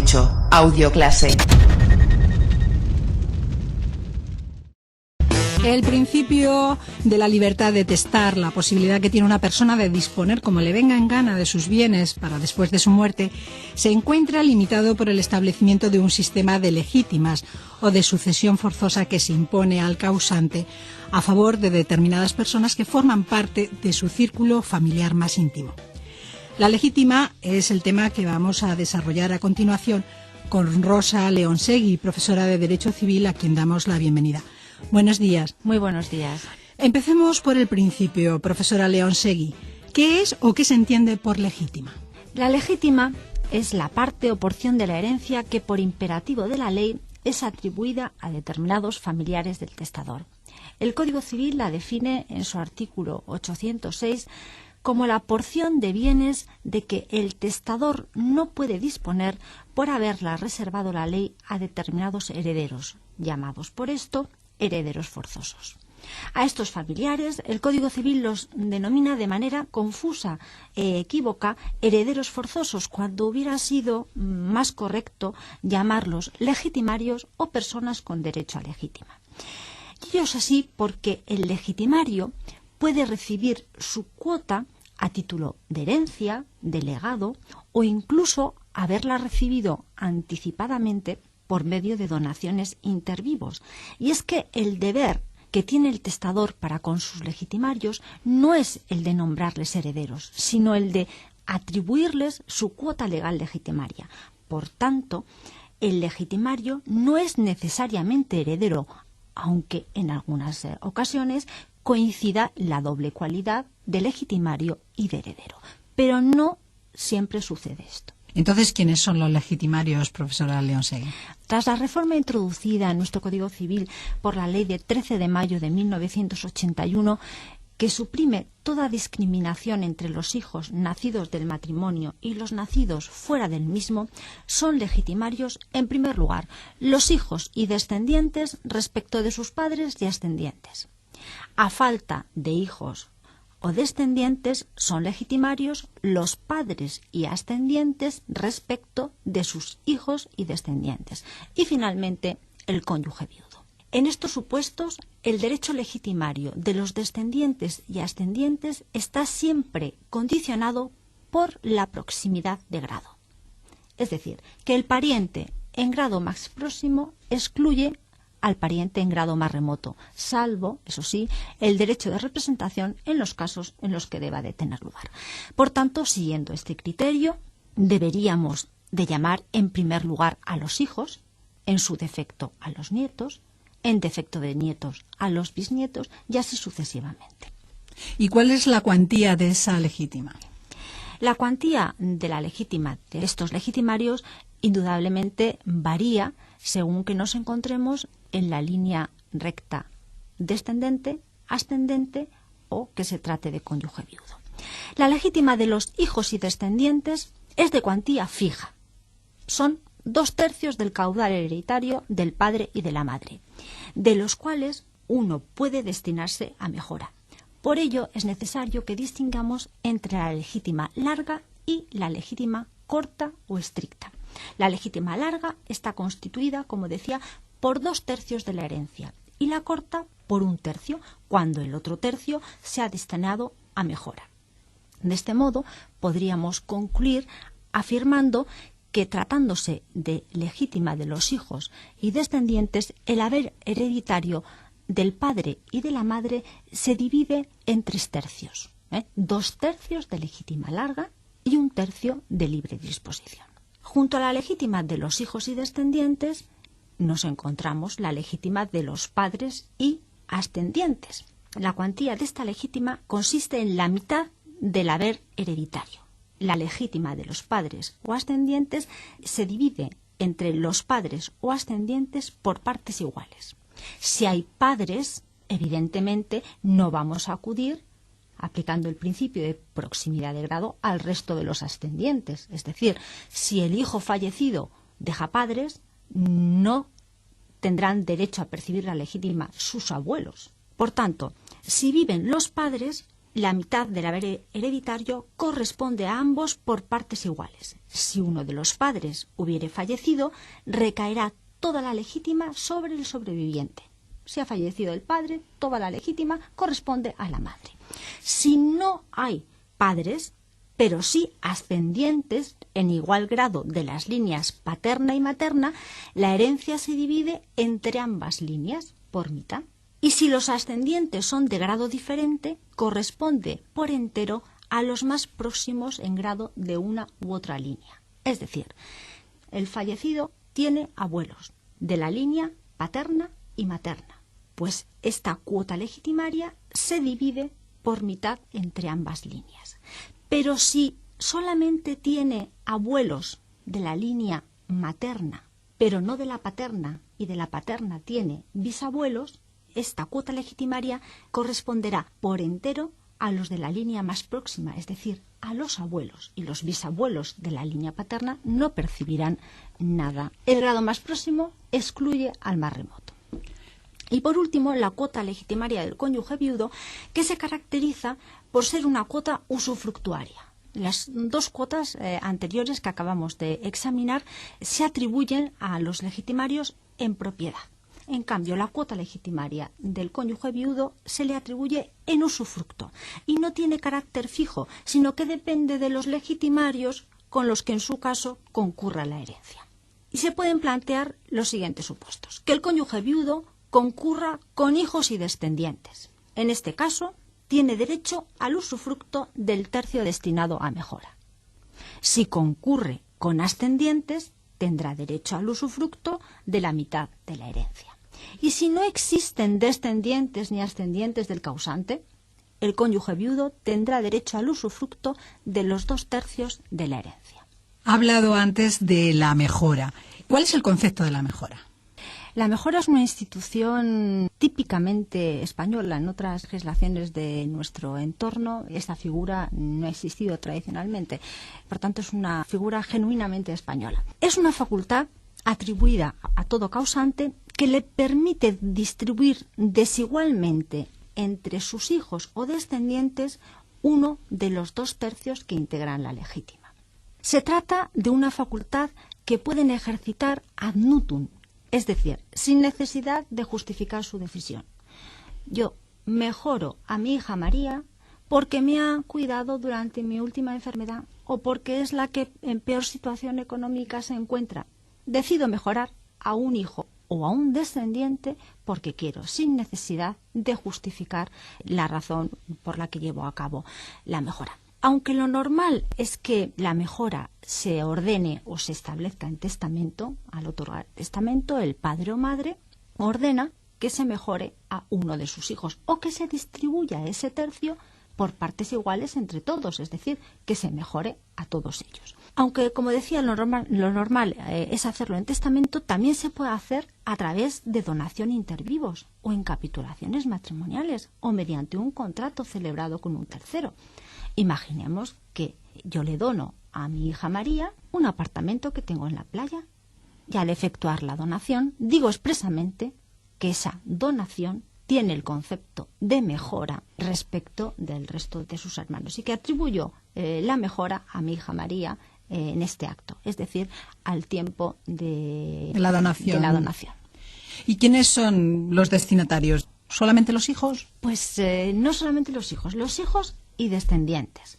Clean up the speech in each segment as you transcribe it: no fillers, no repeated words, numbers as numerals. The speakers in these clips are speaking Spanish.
8. Audioclase. El principio de la libertad de testar, la posibilidad que tiene una persona de disponer como le venga en gana de sus bienes para después de su muerte, se encuentra limitado por el establecimiento de un sistema de legítimas o de sucesión forzosa que se impone al causante a favor de determinadas personas que forman parte de su círculo familiar más íntimo. La legítima es el tema que vamos a desarrollar a continuación con Rosa Leonsegui, profesora de Derecho Civil, a quien damos la bienvenida. Buenos días. Muy buenos días. Empecemos por el principio, profesora Leonsegui. ¿Qué es o qué se entiende por legítima? La legítima es la parte o porción de la herencia que por imperativo de la ley es atribuida a determinados familiares del testador. El Código Civil la define en su artículo 806 como la porción de bienes de que el testador no puede disponer por haberla reservado la ley a determinados herederos, llamados por esto herederos forzosos. A estos familiares el Código Civil los denomina de manera confusa e equívoca herederos forzosos, cuando hubiera sido más correcto llamarlos legitimarios o personas con derecho a legítima. Y ello es así porque el legitimario puede recibir su cuota a título de herencia, de legado o incluso haberla recibido anticipadamente por medio de donaciones intervivos. Y es que el deber que tiene el testador para con sus legitimarios no es el de nombrarles herederos, sino el de atribuirles su cuota legal legitimaria. Por tanto, el legitimario no es necesariamente heredero, aunque en algunas ocasiones coincida la doble cualidad de legitimario y de heredero. Pero no siempre sucede esto. Entonces, ¿quiénes son los legitimarios, profesora Leonsegui? Tras la reforma introducida en nuestro Código Civil por la Ley de 13 de mayo de 1981, que suprime toda discriminación entre los hijos nacidos del matrimonio y los nacidos fuera del mismo, son legitimarios, en primer lugar, los hijos y descendientes respecto de sus padres y ascendientes. A falta de hijos o descendientes, son legitimarios los padres y ascendientes respecto de sus hijos y descendientes. Y finalmente, el cónyuge viudo. En estos supuestos, el derecho legitimario de los descendientes y ascendientes está siempre condicionado por la proximidad de grado. Es decir, que el pariente en grado más próximo excluye al pariente en grado más remoto, salvo, eso sí, el derecho de representación en los casos en los que deba de tener lugar. Por tanto, siguiendo este criterio, deberíamos de llamar en primer lugar a los hijos, en su defecto a los nietos, en defecto de nietos a los bisnietos y así sucesivamente. ¿Y cuál es la cuantía de esa legítima? La cuantía de la legítima de estos legitimarios indudablemente varía según que nos encontremos en la línea recta descendente, ascendente o que se trate de cónyuge viudo. La legítima de los hijos y descendientes es de cuantía fija. Son 2/3 del caudal hereditario del padre y de la madre, de los cuales uno puede destinarse a mejora. Por ello es necesario que distingamos entre la legítima larga y la legítima corta o estricta. La legítima larga está constituida, como decía, por 2/3 de la herencia y la corta por 1/3, cuando el otro tercio se ha destinado a mejora. De este modo, podríamos concluir afirmando que, tratándose de legítima de los hijos y descendientes, el haber hereditario del padre y de la madre se divide en 3/3, 2/3 de legítima larga y 1/3 de libre disposición. Junto a la legítima de los hijos y descendientes nos encontramos la legítima de los padres y ascendientes. La cuantía de esta legítima consiste en la mitad del haber hereditario. La legítima de los padres o ascendientes se divide entre los padres o ascendientes por partes iguales. Si hay padres, evidentemente no vamos a acudir, aplicando el principio de proximidad de grado, al resto de los ascendientes. Es decir, si el hijo fallecido deja padres, no tendrán derecho a percibir la legítima sus abuelos. Por tanto, si viven los padres, la mitad del haber hereditario corresponde a ambos por partes iguales. Si uno de los padres hubiere fallecido, recaerá toda la legítima sobre el sobreviviente. Si ha fallecido el padre, toda la legítima corresponde a la madre. Si no hay padres, pero sí ascendientes en igual grado de las líneas paterna y materna, la herencia se divide entre ambas líneas por mitad. Y si los ascendientes son de grado diferente, corresponde por entero a los más próximos en grado de una u otra línea. Es decir, el fallecido tiene abuelos de la línea paterna y materna, pues esta cuota legitimaria se divide por mitad entre ambas líneas. Pero si solamente tiene abuelos de la línea materna, pero no de la paterna, y de la paterna tiene bisabuelos, esta cuota legitimaria corresponderá por entero a los de la línea más próxima, es decir, a los abuelos, y los bisabuelos de la línea paterna no percibirán nada. El grado más próximo excluye al más remoto. Y por último, la cuota legitimaria del cónyuge viudo, que se caracteriza por ser una cuota usufructuaria. Las dos cuotas anteriores que acabamos de examinar se atribuyen a los legitimarios en propiedad. En cambio, la cuota legitimaria del cónyuge viudo se le atribuye en usufructo y no tiene carácter fijo, sino que depende de los legitimarios con los que en su caso concurra la herencia. Y se pueden plantear los siguientes supuestos: que el cónyuge viudo concurra con hijos y descendientes. En este caso, tiene derecho al usufructo del tercio destinado a mejora. Si concurre con ascendientes, tendrá derecho al usufructo de la mitad de la herencia. Y si no existen descendientes ni ascendientes del causante, el cónyuge viudo tendrá derecho al usufructo de los 2/3 de la herencia. Ha hablado antes de la mejora. ¿Cuál es el concepto de la mejora? La mejora es una institución típicamente española. En otras legislaciones de nuestro entorno esta figura no ha existido tradicionalmente. Por tanto, es una figura genuinamente española. Es una facultad atribuida a todo causante que le permite distribuir desigualmente entre sus hijos o descendientes uno de los 2/3 que integran la legítima. Se trata de una facultad que pueden ejercitar ad nutum, es decir, sin necesidad de justificar su decisión. Yo mejoro a mi hija María porque me ha cuidado durante mi última enfermedad o porque es la que en peor situación económica se encuentra. Decido mejorar a un hijo o a un descendiente porque quiero, sin necesidad de justificar la razón por la que llevo a cabo la mejora. Aunque lo normal es que la mejora se ordene o se establezca en testamento, al otorgar testamento, el padre o madre ordena que se mejore a uno de sus hijos o que se distribuya ese tercio por partes iguales entre todos, es decir, que se mejore a todos ellos. Aunque, como decía, lo normal es hacerlo en testamento, también se puede hacer a través de donación inter vivos o en capitulaciones matrimoniales o mediante un contrato celebrado con un tercero. Imaginemos que yo le dono a mi hija María un apartamento que tengo en la playa y al efectuar la donación digo expresamente que esa donación tiene el concepto de mejora respecto del resto de sus hermanos y que atribuyo la mejora a mi hija María en este acto, es decir, al tiempo de la donación. ¿Y quiénes son los destinatarios? ¿Solamente los hijos? Pues no solamente los hijos y descendientes.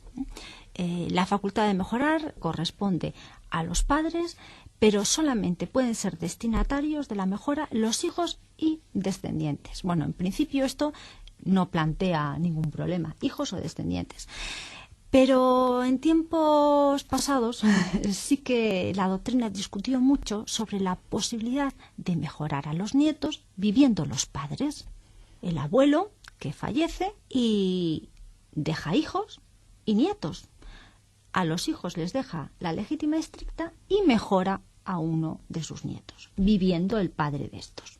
La facultad de mejorar corresponde a los padres, pero solamente pueden ser destinatarios de la mejora los hijos y descendientes. Bueno, en principio esto no plantea ningún problema, hijos o descendientes. Pero en tiempos pasados sí que la doctrina discutió mucho sobre la posibilidad de mejorar a los nietos viviendo los padres. El abuelo que fallece y deja hijos y nietos. A los hijos les deja la legítima estricta y mejora a uno de sus nietos, viviendo el padre de estos.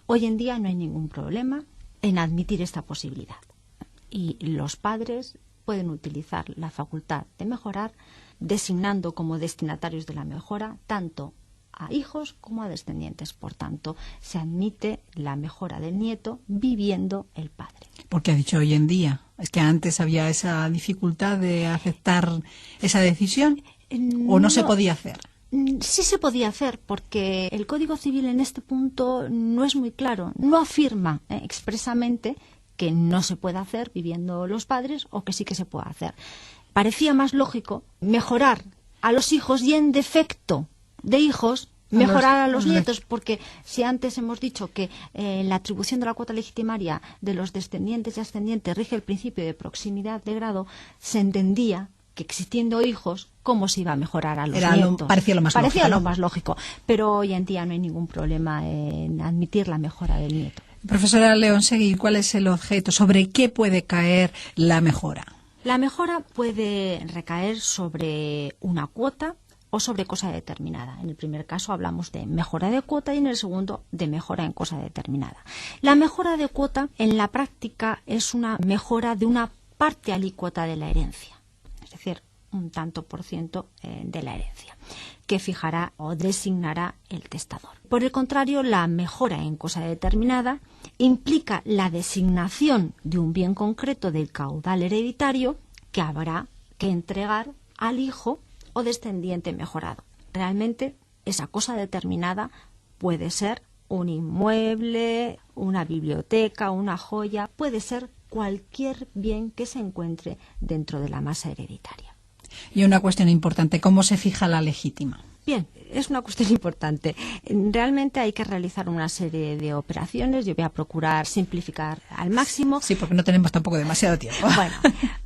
Hoy en día no hay ningún problema en admitir esta posibilidad. Y los padres pueden utilizar la facultad de mejorar designando como destinatarios de la mejora tanto a hijos como a descendientes. Por tanto, se admite la mejora del nieto viviendo el padre. Porque ha dicho hoy en día. Es que antes había esa dificultad de aceptar esa decisión, ¿o no se podía hacer? Sí se podía hacer, porque el Código Civil en este punto no es muy claro. No afirma expresamente que no se puede hacer viviendo los padres o que sí que se puede hacer. Parecía más lógico mejorar a los hijos y, en defecto de hijos, mejorar a los nietos, porque si antes hemos dicho que la atribución de la cuota legitimaria de los descendientes y ascendientes rige el principio de proximidad de grado, se entendía que existiendo hijos, ¿cómo se iba a mejorar a los nietos? Parecía lo más lógico, ¿no? Lo más lógico, pero hoy en día no hay ningún problema en admitir la mejora del nieto. Profesora Leonsegui, ¿cuál es el objeto? ¿Sobre qué puede caer la mejora? La mejora puede recaer sobre una cuota o sobre cosa determinada. En el primer caso hablamos de mejora de cuota y en el segundo de mejora en cosa determinada. La mejora de cuota en la práctica es una mejora de una parte alícuota de la herencia, es decir, un tanto por ciento de la herencia, que fijará o designará el testador. Por el contrario, la mejora en cosa determinada implica la designación de un bien concreto del caudal hereditario que habrá que entregar al hijo o descendiente mejorado. Realmente, esa cosa determinada puede ser un inmueble, una biblioteca, una joya, puede ser cualquier bien que se encuentre dentro de la masa hereditaria. Y una cuestión importante, ¿cómo se fija la legítima? Bien, es una cuestión importante. Realmente hay que realizar una serie de operaciones. Yo voy a procurar simplificar al máximo. Sí, porque no tenemos tampoco demasiado tiempo. Bueno,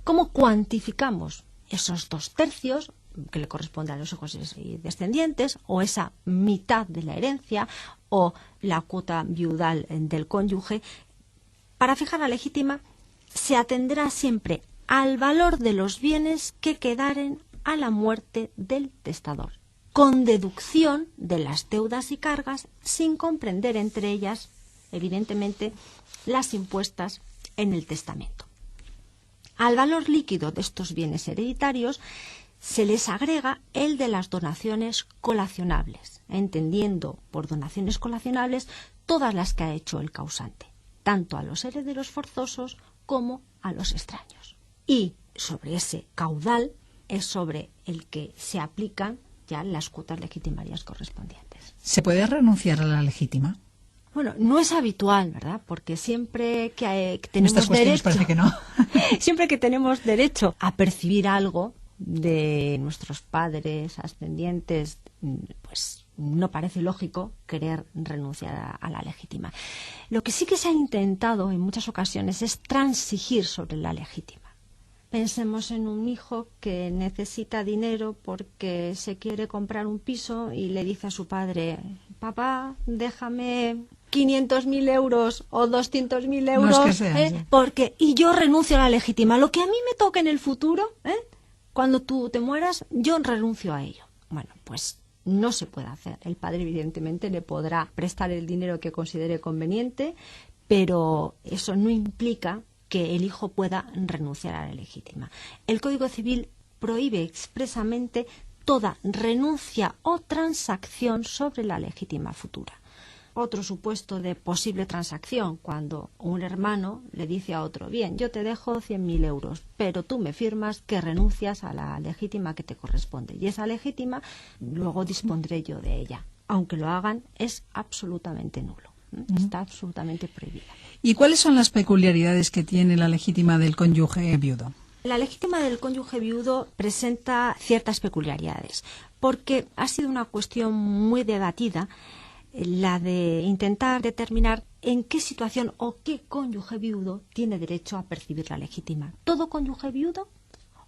¿cómo cuantificamos esos 2/3 que le corresponde a los hijos y descendientes, o esa mitad de la herencia, o la cuota viudal del cónyuge? Para fijar la legítima se atenderá siempre al valor de los bienes que quedaren a la muerte del testador, con deducción de las deudas y cargas, sin comprender entre ellas, evidentemente, las impuestas en el testamento. Al valor líquido de estos bienes hereditarios se les agrega el de las donaciones colacionables, entendiendo por donaciones colacionables todas las que ha hecho el causante, tanto a los herederos forzosos como a los extraños. Y sobre ese caudal es sobre el que se aplican ya las cuotas legitimarias correspondientes. ¿Se puede renunciar a la legítima? Bueno, no es habitual, ¿verdad? Porque siempre que tenemos estas cuestiones derecho, parece que no. siempre que tenemos derecho a percibir algo de nuestros padres ascendientes, pues no parece lógico querer renunciar a la legítima. Lo que sí que se ha intentado en muchas ocasiones es transigir sobre la legítima. Pensemos en un hijo que necesita dinero porque se quiere comprar un piso y le dice a su padre: papá, déjame 500.000 euros o 200.000 euros, no es que sea, sí. Porque y yo renuncio a la legítima. Lo que a mí me toque en el futuro, cuando tú te mueras, yo renuncio a ello. Bueno, pues no se puede hacer. El padre, evidentemente, le podrá prestar el dinero que considere conveniente, pero eso no implica que el hijo pueda renunciar a la legítima. El Código Civil prohíbe expresamente toda renuncia o transacción sobre la legítima futura. Otro supuesto de posible transacción, cuando un hermano le dice a otro: bien, yo te dejo 100.000 euros, pero tú me firmas que renuncias a la legítima que te corresponde, y esa legítima luego dispondré yo de ella. Aunque lo hagan, es absolutamente nulo. Está absolutamente prohibida. ¿Y cuáles son las peculiaridades que tiene la legítima del cónyuge viudo? La legítima del cónyuge viudo presenta ciertas peculiaridades, porque ha sido una cuestión muy debatida la de intentar determinar en qué situación o qué cónyuge viudo tiene derecho a percibir la legítima. ¿Todo cónyuge viudo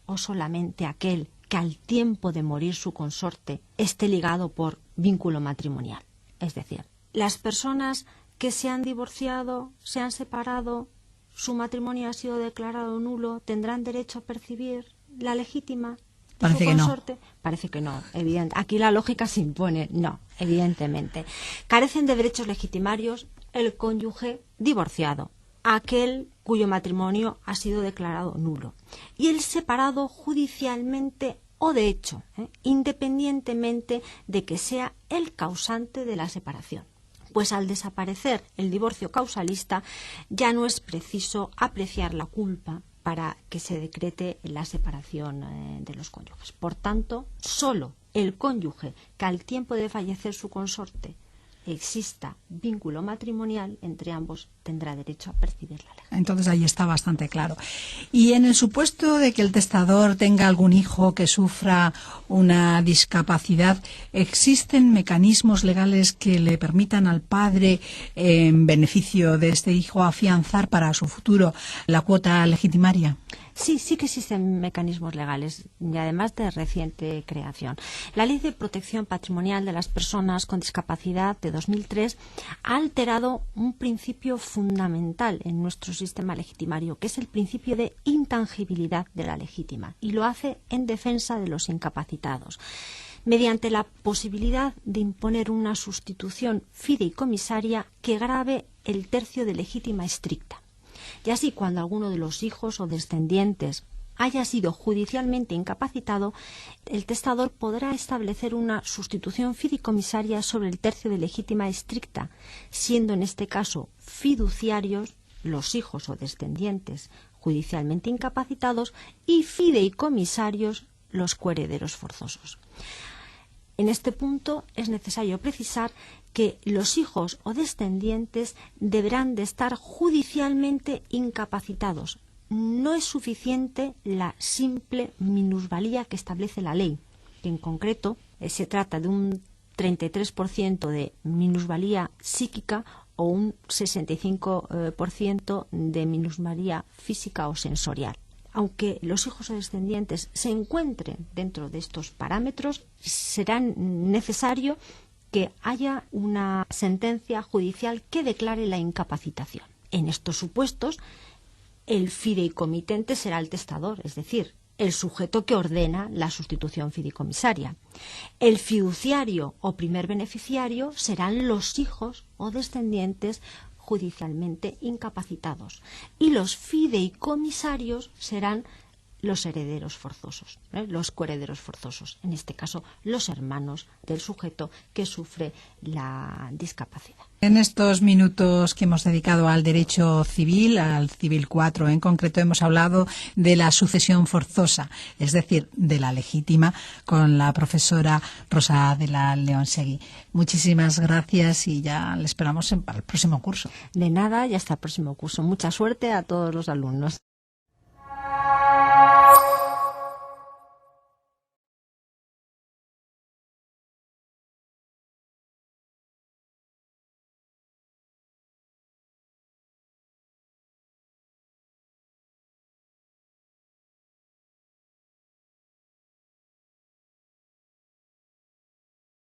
o solamente aquel que al tiempo de morir su consorte esté ligado por vínculo matrimonial? Es decir, las personas que se han divorciado, se han separado, su matrimonio ha sido declarado nulo, ¿tendrán derecho a percibir la legítima? Parece que no. Parece que no, evidente. Aquí la lógica se impone. No, evidentemente. Carecen de derechos legitimarios el cónyuge divorciado, aquel cuyo matrimonio ha sido declarado nulo, y el separado judicialmente o de hecho, independientemente de que sea el causante de la separación. Pues al desaparecer el divorcio causalista ya no es preciso apreciar la culpa para que se decrete la separación de los cónyuges. Por tanto, solo el cónyuge que al tiempo de fallecer su consorte exista vínculo matrimonial entre ambos tendrá derecho a percibir la herencia. Entonces ahí está bastante claro. Y en el supuesto de que el testador tenga algún hijo que sufra una discapacidad, ¿existen mecanismos legales que le permitan al padre, en beneficio de este hijo, afianzar para su futuro la cuota legitimaria? Sí, sí que existen mecanismos legales y además de reciente creación. La Ley de Protección Patrimonial de las Personas con Discapacidad de 2003 ha alterado un principio fundamental en nuestro sistema legitimario, que es el principio de intangibilidad de la legítima, y lo hace en defensa de los incapacitados, mediante la posibilidad de imponer una sustitución fideicomisaria que grave el tercio de legítima estricta. Y así, cuando alguno de los hijos o descendientes haya sido judicialmente incapacitado, el testador podrá establecer una sustitución fideicomisaria sobre el tercio de legítima estricta, siendo en este caso fiduciarios los hijos o descendientes judicialmente incapacitados y fideicomisarios los coherederos forzosos. En este punto es necesario precisar que los hijos o descendientes deberán de estar judicialmente incapacitados. No es suficiente la simple minusvalía que establece la ley, que en concreto se trata de un 33% de minusvalía psíquica o un 65% de minusvalía física o sensorial. Aunque los hijos o descendientes se encuentren dentro de estos parámetros, será necesario que haya una sentencia judicial que declare la incapacitación. En estos supuestos, el fideicomitente será el testador, es decir, el sujeto que ordena la sustitución fideicomisaria. El fiduciario o primer beneficiario serán los hijos o descendientes judicialmente incapacitados, y los fideicomisarios serán los herederos forzosos, los coherederos forzosos, en este caso los hermanos del sujeto que sufre la discapacidad. En estos minutos que hemos dedicado al derecho civil, al Civil 4 en concreto, hemos hablado de la sucesión forzosa, es decir, de la legítima, con la profesora Rosa de la Leonsegui. Muchísimas gracias y ya le esperamos para el próximo curso. De nada y hasta el próximo curso. Mucha suerte a todos los alumnos.